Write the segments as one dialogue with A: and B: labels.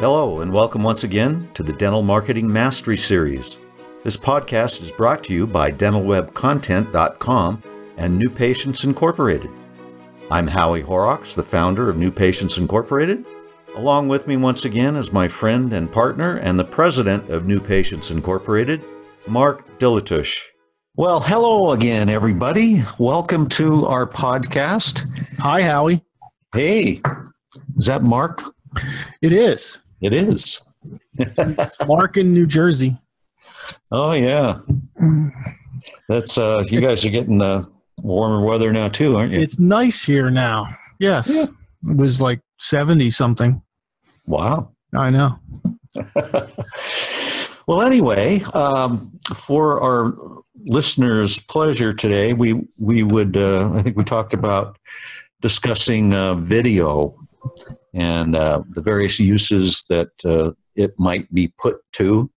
A: Hello, and welcome once again to the Dental Marketing Mastery Series. This podcast is brought to you by dentalwebcontent.com and New Patients Incorporated. I'm Howie Horrocks, the founder of New Patients Incorporated. Along with me once again is my friend and partner and the president of New Patients Incorporated, Mark Dilatush. Well, hello again, everybody. Welcome to our podcast.
B: Hi, Howie.
A: Hey, is that Mark?
B: It is.
A: It is.
B: Mark in New Jersey.
A: Oh, yeah. That's you guys are getting warmer weather now too, aren't you?
B: It's nice here now. Yes. Yeah. It was like 70 something.
A: Wow.
B: I know.
A: Well, anyway, for our listeners' pleasure today, we would I think we talked about discussing video and the various uses that it might be put to.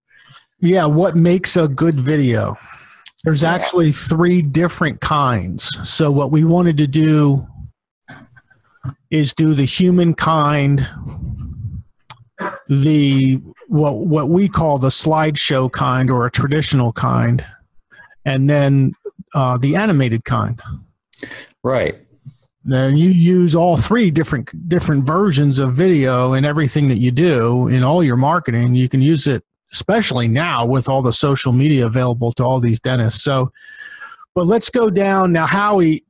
B: Yeah, what makes a good video? There's actually 3 different kinds. So what we wanted to do is do the human kind, the what we call the slideshow kind or a traditional kind, and then the animated kind.
A: Right.
B: Now you use all 3 different versions of video in everything that you do in all your marketing. You can use it, especially now with all the social media available to all these dentists. So, but let's go down now. Howie,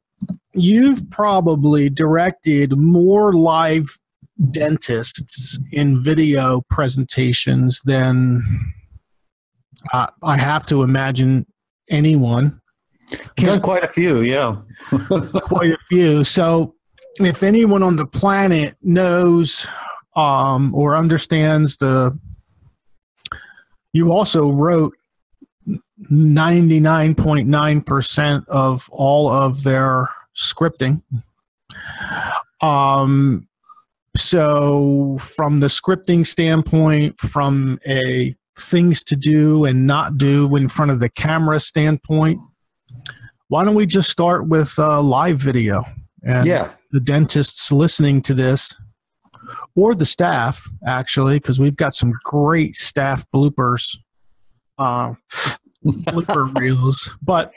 B: you've probably directed more live dentists in video presentations than I have to imagine anyone.
A: Done quite a few, yeah.
B: Quite a few. So if anyone on the planet knows or understands you also wrote 99.9% of all of their scripting. So from the scripting standpoint, from a things to do and not do in front of the camera standpoint, why don't we just start with live video? And the dentists listening to this, or the staff, actually, because we've got some great staff bloopers, blooper reels. But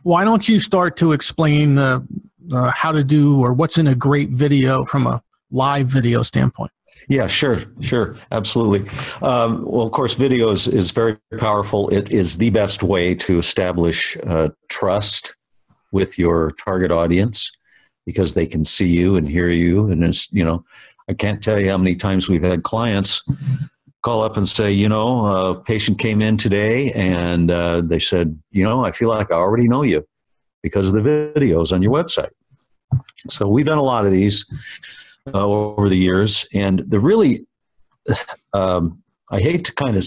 B: why don't you start to explain how to do or what's in a great video from a live video standpoint?
A: Yeah, sure, absolutely. Well, of course, video is very powerful. It is the best way to establish trust with your target audience because they can see you and hear you. And it's, I can't tell you how many times we've had clients call up and say, a patient came in today and they said, I feel like I already know you because of the videos on your website. So we've done a lot of these over the years. And the really, I hate to kind of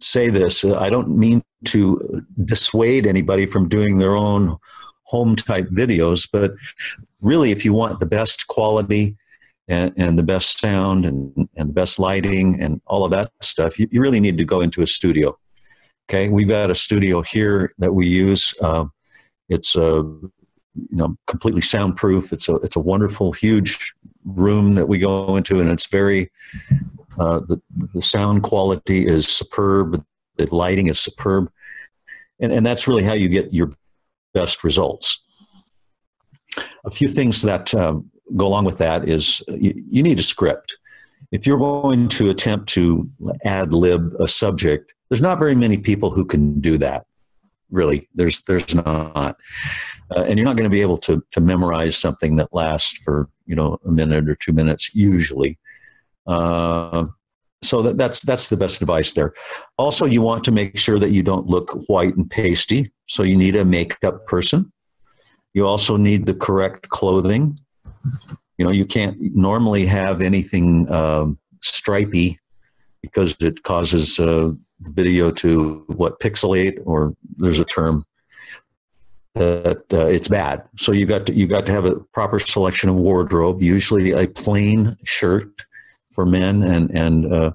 A: say this, I don't mean to dissuade anybody from doing their own home type videos, but really if you want the best quality and the best sound and the best lighting and all of that stuff, you really need to go into a studio. Okay, we've got a studio here that we use. It's completely soundproof. It's a wonderful, huge room that we go into, and it's very the sound quality is superb. The lighting is superb, and that's really how you get your best results. A few things that go along with that is you need a script. If you're going to attempt to ad lib a subject, there's not very many people who can do that. Really, there's not. And you're not going to be able to memorize something that lasts for, a minute or 2 minutes usually. So that's the best advice there. Also, you want to make sure that you don't look white and pasty. So you need a makeup person. You also need the correct clothing. You can't normally have anything stripy because it causes the video to pixelate, or there's a term that it's bad. So you got to have a proper selection of wardrobe, usually a plain shirt for men and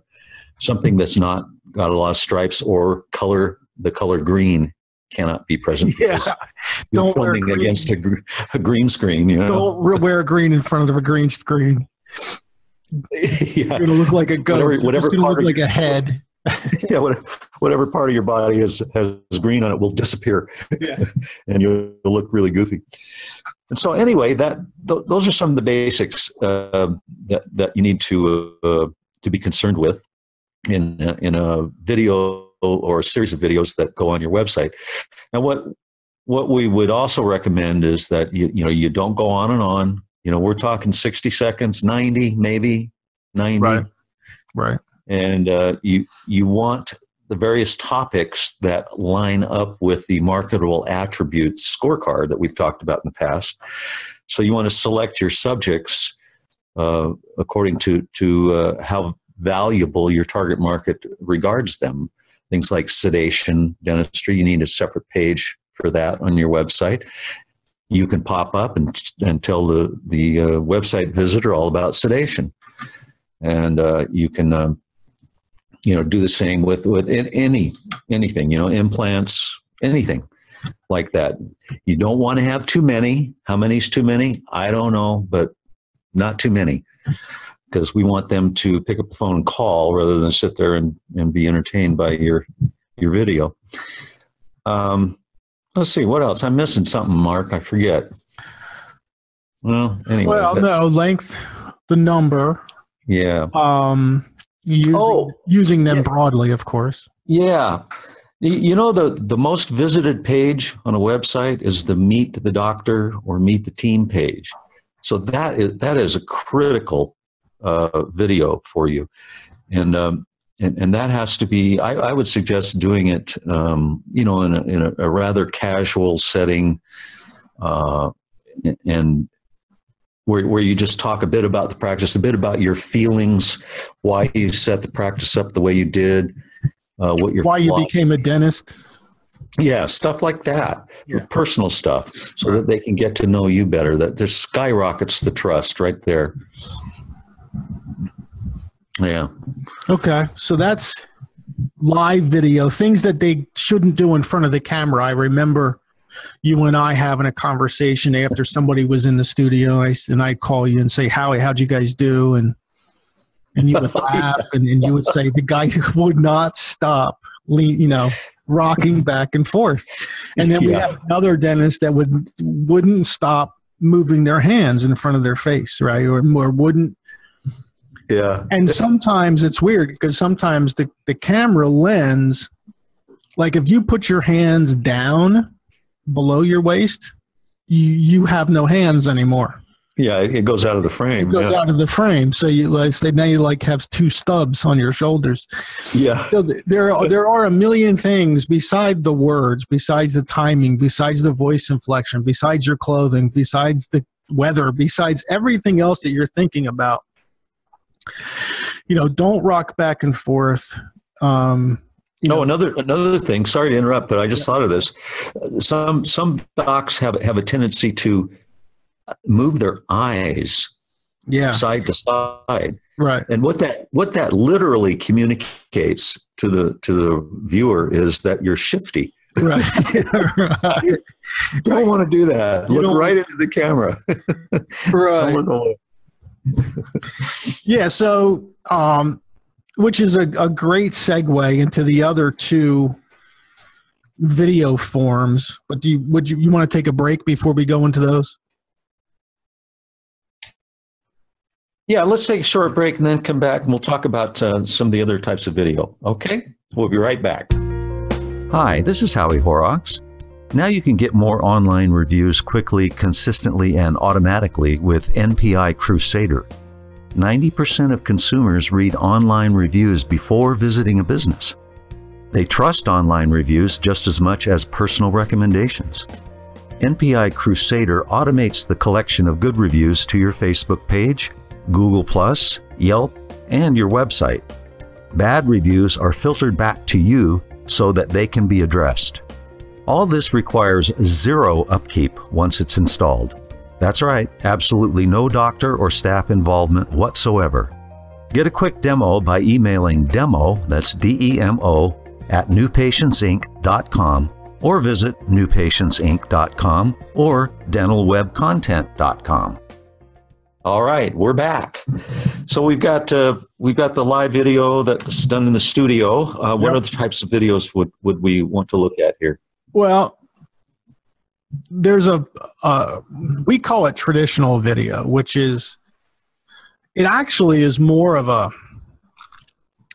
A: something that's not got a lot of stripes or color. The color green cannot be present.
B: Yeah,
A: don't wear green against a green screen.
B: Don't wear green in front of a green screen.
A: Yeah.
B: You're going to look like a ghost.
A: Whatever
B: It's going to look like a head.
A: Yeah, whatever part of your body has green on it will disappear,
B: Yeah.
A: and you'll look really goofy. And so, anyway, those are some of the basics that you need to be concerned with in a video or a series of videos that go on your website. Now, what we would also recommend is that you don't go on and on. We're talking 60 seconds, 90, maybe 90.
B: Right.
A: And you want the various topics that line up with the marketable attributes scorecard that we've talked about in the past. So you want to select your subjects according to how valuable your target market regards them. Things like sedation, dentistry, you need a separate page for that on your website. You can pop up and tell the website visitor all about sedation. And you can do the same with anything, implants, anything like that. You don't want to have too many. How many is too many? I don't know, but not too many, because we want them to pick up the phone and call rather than sit there and be entertained by your video. Let's see, what else? I'm missing something, Mark. I forget. Well, anyway.
B: Well, no, length, the number.
A: Yeah.
B: Using them broadly, of course.
A: Yeah. The most visited page on a website is the Meet the Doctor or Meet the Team page. So that is a critical video for you. And that has to be, I would suggest doing it, in a rather casual setting, and where you just talk a bit about the practice, a bit about your feelings, why you set the practice up the way you did, why
B: you became a dentist.
A: Yeah, stuff like that, personal stuff, so that they can get to know you better. That just skyrockets the trust right there. Yeah. Okay,
B: so that's live video, things that they shouldn't do in front of the camera. I remember you and I having a conversation after somebody was in the studio, and I'd call you and say, Howie, how'd you guys do? And you would laugh, and you would say the guy would not stop, rocking back and forth. And then we have another dentist that wouldn't stop moving their hands in front of their face, right? Or wouldn't.
A: Yeah.
B: And sometimes it's weird because sometimes the camera lens, like if you put your hands down below your waist, you have no hands anymore.
A: Yeah, it goes out of the frame.
B: It goes out of the frame. So you now you have two stubs on your shoulders.
A: Yeah.
B: So there are a million things besides the words, besides the timing, besides the voice inflection, besides your clothing, besides the weather, besides everything else that you're thinking about. Don't rock back and forth.
A: Another thing. Sorry to interrupt, but I just thought of this. Some docs have a tendency to move their eyes, side to side,
B: right?
A: And what that literally communicates to the viewer is that you're shifty.
B: Right.
A: Right. Don't want to do that. Look right into the camera.
B: Right. Yeah. So, which is a great segue into the other two video forms. But would you want to take a break before we go into those?
A: Yeah, let's take a short break and then come back and we'll talk about some of the other types of video. Okay? We'll be right back. Hi, this is Howie Horrocks. Now you can get more online reviews quickly, consistently, and automatically with NPI Crusader. 90% of consumers read online reviews before visiting a business. They trust online reviews just as much as personal recommendations. NPI Crusader automates the collection of good reviews to your Facebook page, Google+, Yelp, and your website. Bad reviews are filtered back to you so that they can be addressed. All this requires zero upkeep once it's installed. That's right, absolutely no doctor or staff involvement whatsoever. Get a quick demo by emailing demo, that's DEMO, at newpatientsinc.com or visit newpatientsinc.com or dentalwebcontent.com. All right, we're back. So we've got the live video that's done in the studio. What other types of videos would we want to look at here?
B: Well, there's we call it traditional video, which is, it actually is more of a,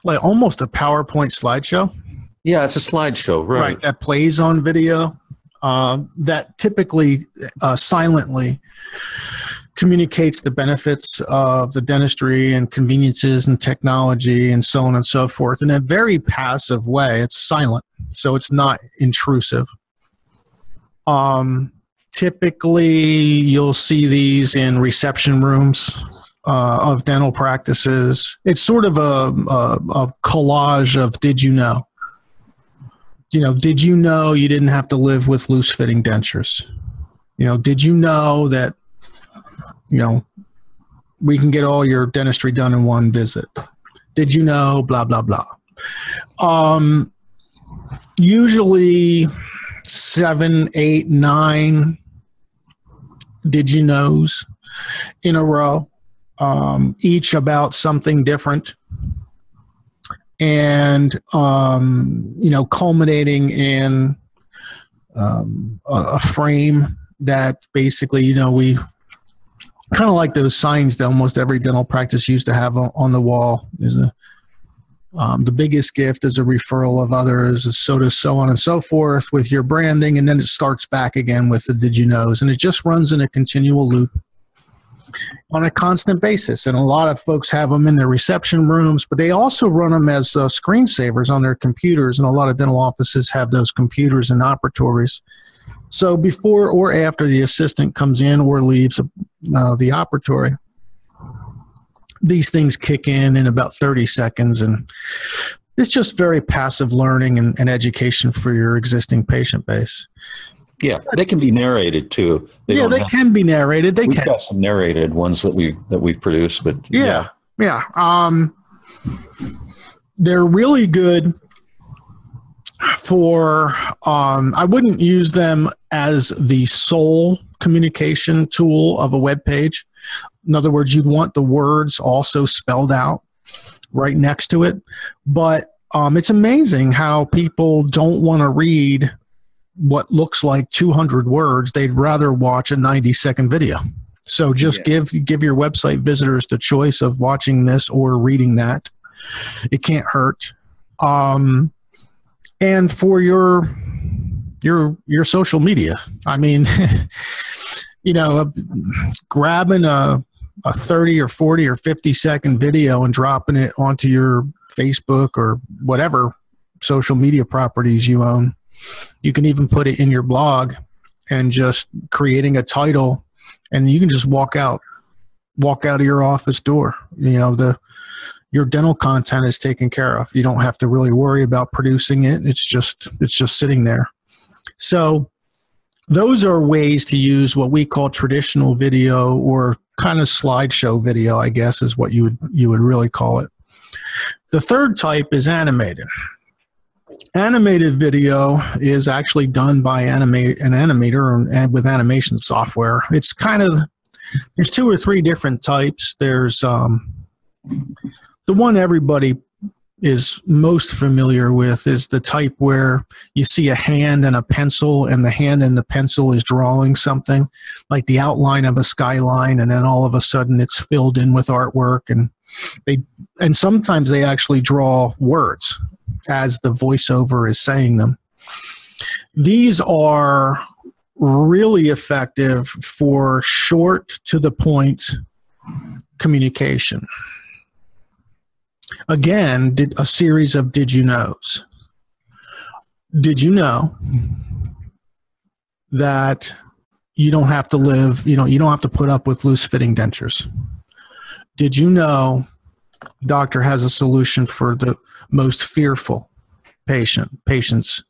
B: like almost a PowerPoint slideshow.
A: Yeah, it's a slideshow, right?
B: That plays on video, that typically silently communicates the benefits of the dentistry and conveniences and technology and so on and so forth in a very passive way. It's silent, so it's not intrusive. Typically, you'll see these in reception rooms of dental practices. It's sort of a collage of did you know? Did you know you didn't have to live with loose-fitting dentures? Did you know that we can get all your dentistry done in one visit? Did you know, blah, blah, blah. Usually 7, 8, 9 did you knows in a row, each about something different. And, culminating in a frame that basically, we kind of like those signs that almost every dental practice used to have on the wall. Is the biggest gift is a referral of others, so on and so forth with your branding, and then it starts back again with the did you knows, and it just runs in a continual loop on a constant basis. And a lot of folks have them in their reception rooms, but they also run them as screensavers on their computers, and a lot of dental offices have those computers in operatories. So before or after the assistant comes in or leaves the operatory, these things kick in about 30 seconds, and it's just very passive learning and education for your existing patient base.
A: Yeah, they can be narrated too.
B: They can be narrated. We've
A: got some narrated ones that we've produced, but
B: yeah. They're really good for. I wouldn't use them as the sole communication tool of a web page. In other words, you'd want the words also spelled out right next to it. But it's amazing how people don't want to read what looks like 200 words. They'd rather watch a 90-second video. So just give your website visitors the choice of watching this or reading that. It can't hurt. And for your social media, I mean, grabbing a 30 or 40 or 50-second video and dropping it onto your Facebook or whatever social media properties you own. You can even put it in your blog and just creating a title, and you can just walk out of your office door. Your dental content is taken care of. You don't have to really worry about producing it. It's just sitting there. So those are ways to use what we call traditional video, or kind of slideshow video, I guess is what you would really call it. The third type is animated. Animated video is actually done by an animator and with animation software. It's kind of, there's 2 or 3 different types. There's the one everybody is most familiar with is the type where you see a hand and a pencil, and the hand and the pencil is drawing something like the outline of a skyline, and then all of a sudden it's filled in with artwork, and sometimes they actually draw words as the voiceover is saying them. These are really effective for short to the point communication. Again, a series of did you knows. Did you know that you don't have to live, you don't have to put up with loose fitting dentures? Did you know doctor has a solution for the most fearful patients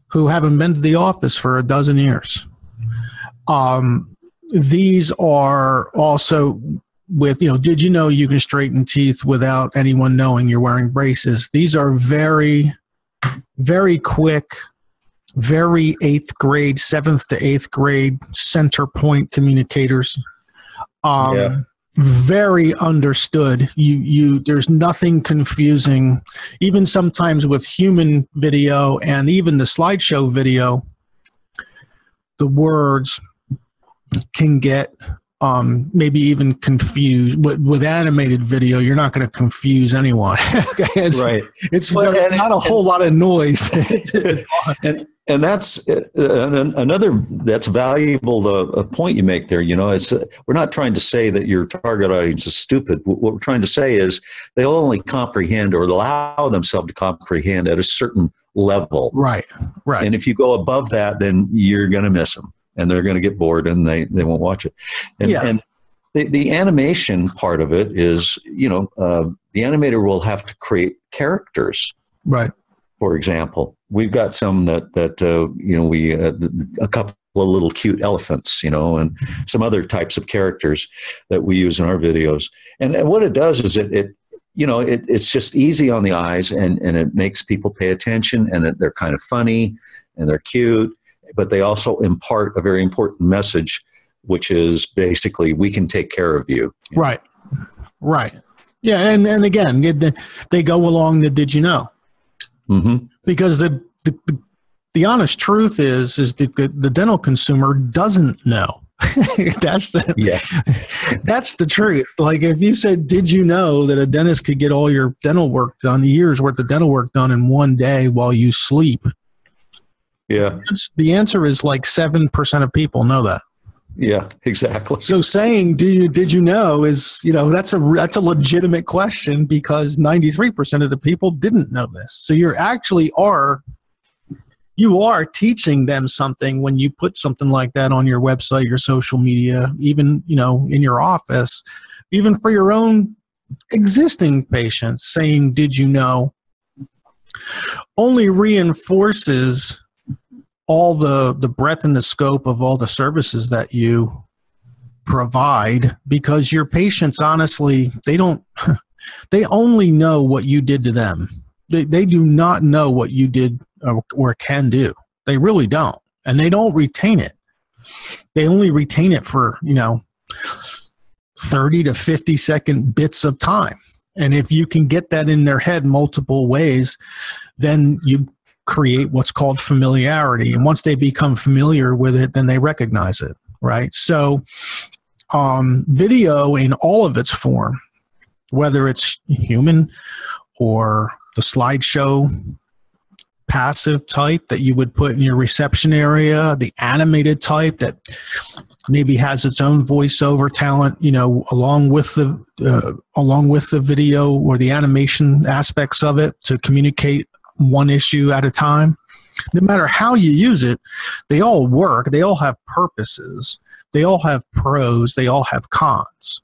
B: who haven't been to the office for a dozen years? These are also with, did you know you can straighten teeth without anyone knowing you're wearing braces? These are very, very quick, very 8th grade, 7th to 8th grade center point communicators. very understood. There's nothing confusing. Even sometimes with human video and even the slideshow video, the words can get maybe even confused. With animated video, you're not going to confuse anyone.
A: Right.
B: It's not a whole lot of noise.
A: And that's another that's valuable point you make there. You know, we're not trying to say that your target audience is stupid. What we're trying to say is they'll only comprehend or allow themselves to comprehend at a certain level.
B: Right. Right.
A: And if you go above that, then you're going to miss them, and they're going to get bored, and they won't watch it. And the animation part of it is, you know, the animator will have to create characters.
B: Right.
A: For example, we've got some that you know, a couple of little cute elephants, you know, and some other types of characters that we use in our videos. And what it does is it you know, it's just easy on the eyes, and it makes people pay attention, and they're kind of funny and they're cute, but they also impart a very important message, which is basically, we can take care of you.
B: Right. Right. Yeah. And again, they go along the did you know?
A: Mm-hmm.
B: Because the honest truth is that the dental consumer doesn't know. That's the truth. Like, if you said, did you know that a dentist could get all your dental work done, years worth of dental work done in one day while you sleep?
A: Yeah.
B: The answer is like 7% of people know that.
A: Yeah, exactly.
B: So saying, did you know is, you know, that's a legitimate question, because 93% of the people didn't know this. So you are teaching them something when you put something like that on your website, your social media, even, you know, in your office, even for your own existing patients. Saying, did you know, only reinforces all the breadth and the scope of all the services that you provide, because your patients, honestly, they only know what you did to them. They do not know what you did or can do. They really don't. And they don't retain it. They only retain it for, you know, 30 to 50 second bits of time. And if you can get that in their head multiple ways, then you create what's called familiarity. And once they become familiar with it, then they recognize it, right? So video in all of its form, whether it's human or the slideshow passive type that you would put in your reception area, the animated type that maybe has its own voiceover talent, you know, along with the video or the animation aspects of it to communicate one issue at a time. No matter how you use it, they all work. They all have purposes. They all have pros. They all have cons.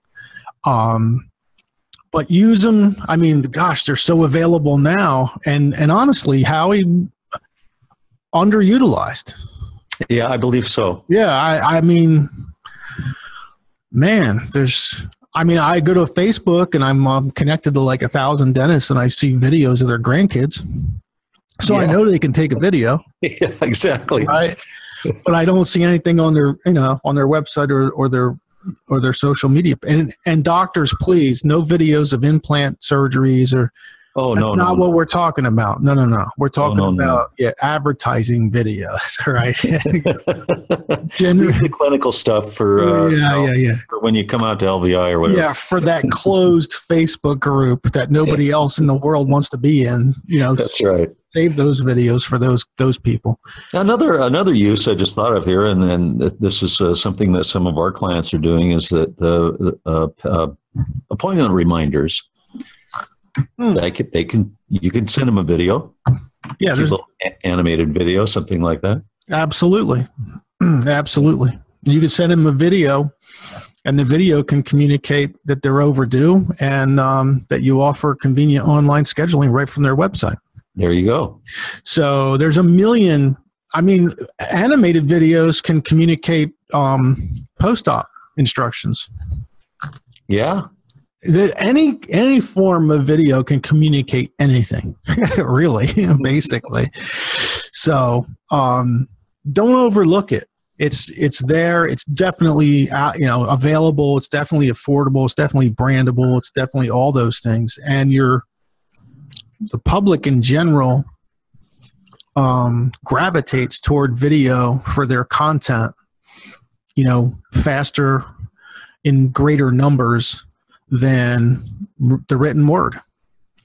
B: But use them. I mean, gosh, they're so available now. And honestly, Howie, underutilized.
A: Yeah, I believe so.
B: Yeah, I mean, man, I go to Facebook and I'm connected to like 1,000 dentists, and I see videos of their grandkids. So I know they can take a video.
A: Yeah, exactly.
B: Right. But I don't see anything on their, you know, on their website or their social media. And doctors, please, no videos of implant surgeries or. Oh, that's not what we're talking about. No. We're talking about advertising videos, right?
A: The clinical stuff for for when you come out to LVI or whatever.
B: Yeah, for that closed Facebook group that nobody else in the world wants to be in. You know,
A: that's right.
B: Save those videos for those people.
A: Another use I just thought of here, and this is something that some of our clients are doing, is that the appointment reminders. You can send them a video. Yeah, there's a little animated video, something like that.
B: Absolutely. Absolutely. You can send them a video, and the video can communicate that they're overdue, and that you offer convenient online scheduling right from their website.
A: There you go.
B: So there's a million. I mean, animated videos can communicate post-op instructions.
A: Yeah.
B: Any form of video can communicate anything, really, basically. So don't overlook it. It's there. It's definitely available. It's definitely affordable. It's definitely brandable. It's definitely all those things. And the public in general gravitates toward video for their content, faster in greater numbers than the written word.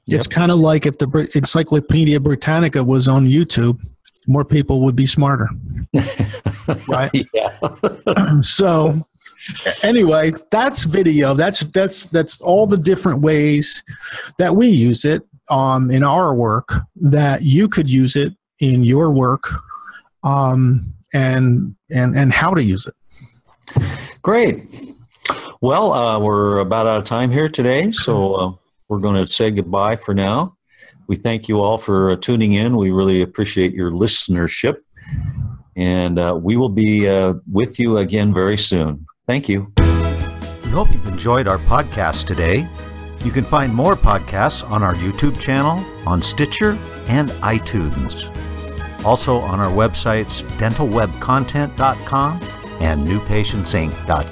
B: Yep. It's kind of like if the Encyclopedia Britannica was on YouTube, more people would be smarter. Right? Yeah. So anyway, that's video. That's all the different ways that we use it in our work, that you could use it in your work, and how to use it.
A: Great. Well, we're about out of time here today, so we're going to say goodbye for now. We thank you all for tuning in. We really appreciate your listenership, and we will be with you again very soon. Thank you. We hope you've enjoyed our podcast today. You can find more podcasts on our YouTube channel, on Stitcher, and iTunes. Also on our websites, dentalwebcontent.com and newpatientsinc.com.